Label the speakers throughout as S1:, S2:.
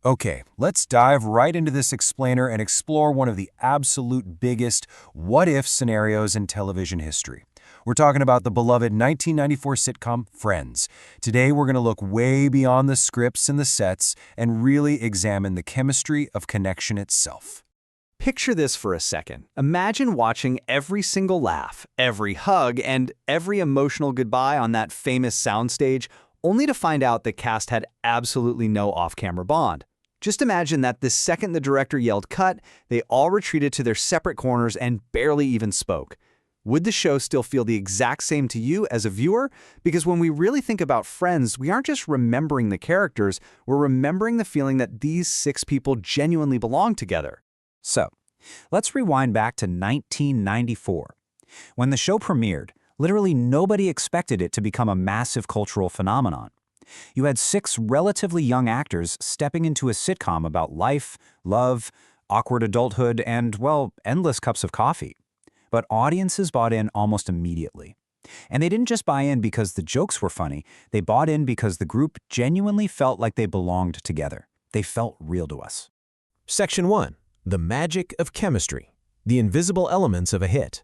S1: Okay, let's dive right into this explainer and explore one of the absolute biggest what-if scenarios in television history. We're talking about the beloved 1994 sitcom Friends. Today, we're going to look way beyond the scripts and the sets and really examine the chemistry of connection itself.
S2: Picture this for a second. Imagine watching every single laugh, every hug, and every emotional goodbye on that famous soundstage, only to find out the cast had absolutely no off-camera bond. Just imagine that the second the director yelled cut, they all retreated to their separate corners and barely even spoke. Would the show still feel the exact same to you as a viewer? Because when we really think about Friends, we aren't just remembering the characters, we're remembering the feeling that these 6 people genuinely belong together.
S3: So, let's rewind back to 1994. When the show premiered, literally nobody expected it to become a massive cultural phenomenon. You had 6 relatively young actors stepping into a sitcom about life, love, awkward adulthood, and, well, endless cups of coffee. But audiences bought in almost immediately. And they didn't just buy in because the jokes were funny, they bought in because the group genuinely felt like they belonged together. They felt real to us.
S4: Section 1. The magic of chemistry. The invisible elements of a hit.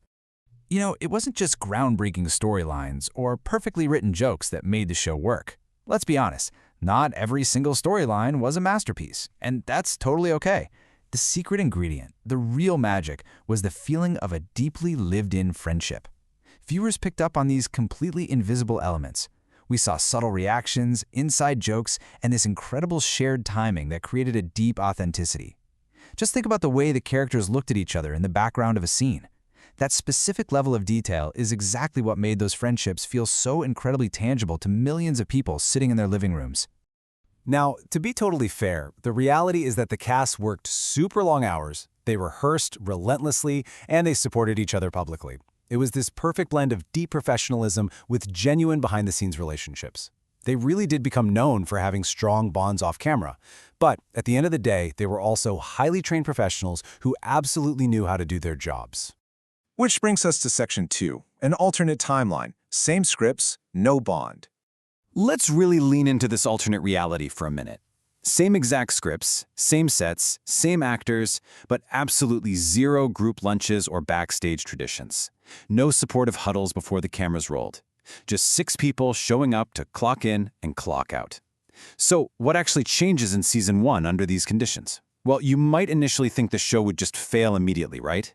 S5: You know, it wasn't just groundbreaking storylines or perfectly written jokes that made the show work. Let's be honest, not every single storyline was a masterpiece, and that's totally okay. The secret ingredient, the real magic, was the feeling of a deeply lived-in friendship. Viewers picked up on these completely invisible elements. We saw subtle reactions, inside jokes, and this incredible shared timing that created a deep authenticity. Just think about the way the characters looked at each other in the background of a scene. That specific level of detail is exactly what made those friendships feel so incredibly tangible to millions of people sitting in their living rooms.
S1: Now, to be totally fair, the reality is that the cast worked super long hours, they rehearsed relentlessly, and they supported each other publicly. It was this perfect blend of deep professionalism with genuine behind-the-scenes relationships. They really did become known for having strong bonds off camera. But at the end of the day, they were also highly trained professionals who absolutely knew how to do their jobs.
S6: Which brings us to Section 2, an alternate timeline. Same scripts, no bond.
S1: Let's really lean into this alternate reality for a minute. Same exact scripts, same sets, same actors, but absolutely zero group lunches or backstage traditions. No supportive huddles before the cameras rolled. Just 6 people showing up to clock in and clock out. So what actually changes in Season 1 under these conditions? Well, you might initially think the show would just fail immediately, right?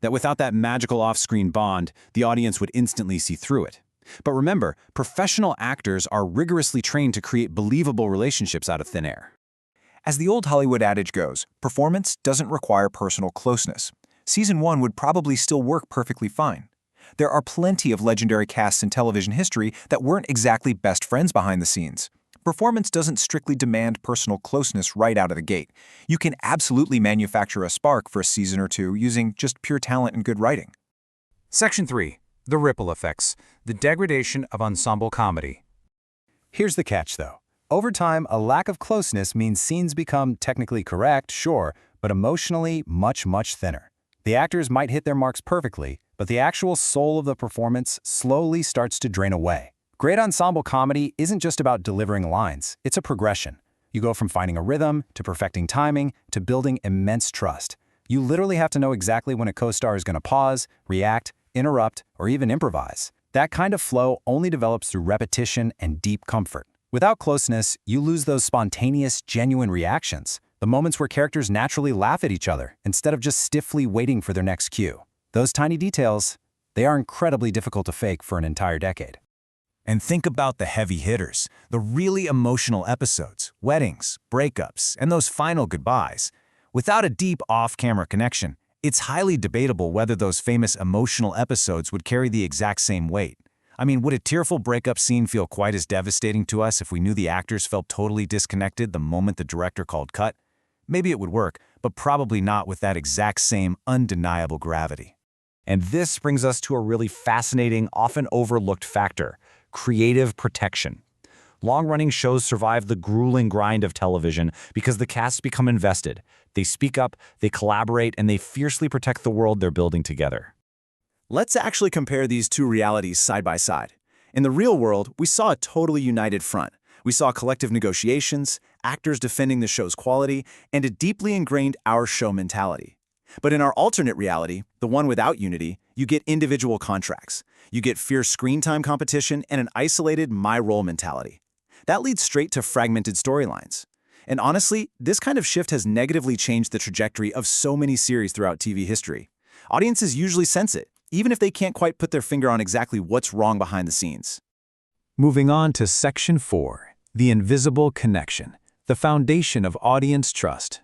S1: That without that magical off-screen bond, the audience would instantly see through it. But remember, professional actors are rigorously trained to create believable relationships out of thin air.
S7: As the old Hollywood adage goes, performance doesn't require personal closeness. Season 1 would probably still work perfectly fine. There are plenty of legendary casts in television history that weren't exactly best friends behind the scenes. Performance doesn't strictly demand personal closeness right out of the gate. You can absolutely manufacture a spark for a season or 2 using just pure talent and good writing.
S3: Section 3. The ripple effects. The degradation of ensemble comedy.
S1: Here's the catch, though. Over time, a lack of closeness means scenes become technically correct, sure, but emotionally much, much thinner. The actors might hit their marks perfectly, but the actual soul of the performance slowly starts to drain away. Great ensemble comedy isn't just about delivering lines, it's a progression. You go from finding a rhythm, to perfecting timing, to building immense trust. You literally have to know exactly when a co-star is going to pause, react, interrupt, or even improvise. That kind of flow only develops through repetition and deep comfort. Without closeness, you lose those spontaneous, genuine reactions, the moments where characters naturally laugh at each other instead of just stiffly waiting for their next cue. Those tiny details, they are incredibly difficult to fake for an entire decade.
S4: And think about the heavy hitters, the really emotional episodes, weddings, breakups, and those final goodbyes. Without a deep off-camera connection, it's highly debatable whether those famous emotional episodes would carry the exact same weight. I mean, would a tearful breakup scene feel quite as devastating to us if we knew the actors felt totally disconnected the moment the director called cut? Maybe it would work, but probably not with that exact same undeniable gravity.
S3: And this brings us to a really fascinating, often overlooked factor: creative protection. Long-running shows survive the grueling grind of television because the casts become invested. They speak up, they collaborate, and they fiercely protect the world they're building together.
S6: Let's actually compare these two realities side by side. In the real world, we saw a totally united front. We saw collective negotiations, actors defending the show's quality, and a deeply ingrained our show mentality. But in our alternate reality, the one without unity, you get individual contracts. You get fierce screen time competition and an isolated my role mentality. That leads straight to fragmented storylines. And honestly, this kind of shift has negatively changed the trajectory of so many series throughout TV history. Audiences usually sense it, even if they can't quite put their finger on exactly what's wrong behind the scenes.
S3: Moving on to Section 4, the invisible connection, the foundation of audience trust.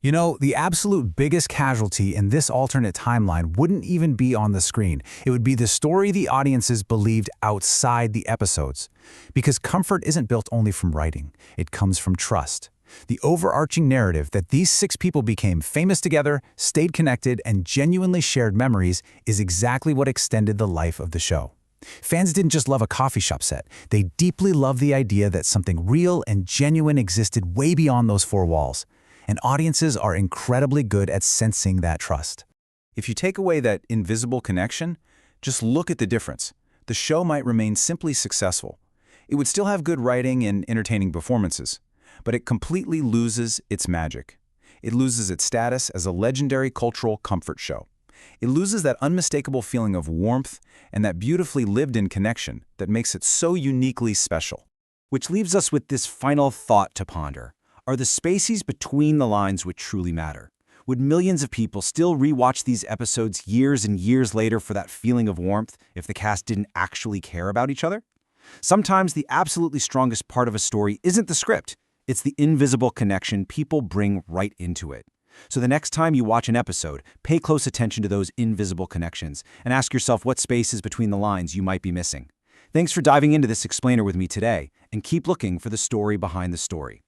S4: You know, the absolute biggest casualty in this alternate timeline wouldn't even be on the screen. It would be the story the audiences believed outside the episodes. Because comfort isn't built only from writing, it comes from trust. The overarching narrative that these 6 people became famous together, stayed connected, and genuinely shared memories is exactly what extended the life of the show. Fans didn't just love a coffee shop set, they deeply loved the idea that something real and genuine existed way beyond those 4 walls. And audiences are incredibly good at sensing that trust.
S1: If you take away that invisible connection, just look at the difference. The show might remain simply successful. It would still have good writing and entertaining performances, but it completely loses its magic. It loses its status as a legendary cultural comfort show. It loses that unmistakable feeling of warmth and that beautifully lived-in connection that makes it so uniquely special. Which leaves us with this final thought to ponder. Are the spaces between the lines what truly matter? Would millions of people still rewatch these episodes years and years later for that feeling of warmth if the cast didn't actually care about each other? Sometimes the absolutely strongest part of a story isn't the script. It's the invisible connection people bring right into it. So the next time you watch an episode, pay close attention to those invisible connections and ask yourself what spaces between the lines you might be missing. Thanks for diving into this explainer with me today, and keep looking for the story behind the story.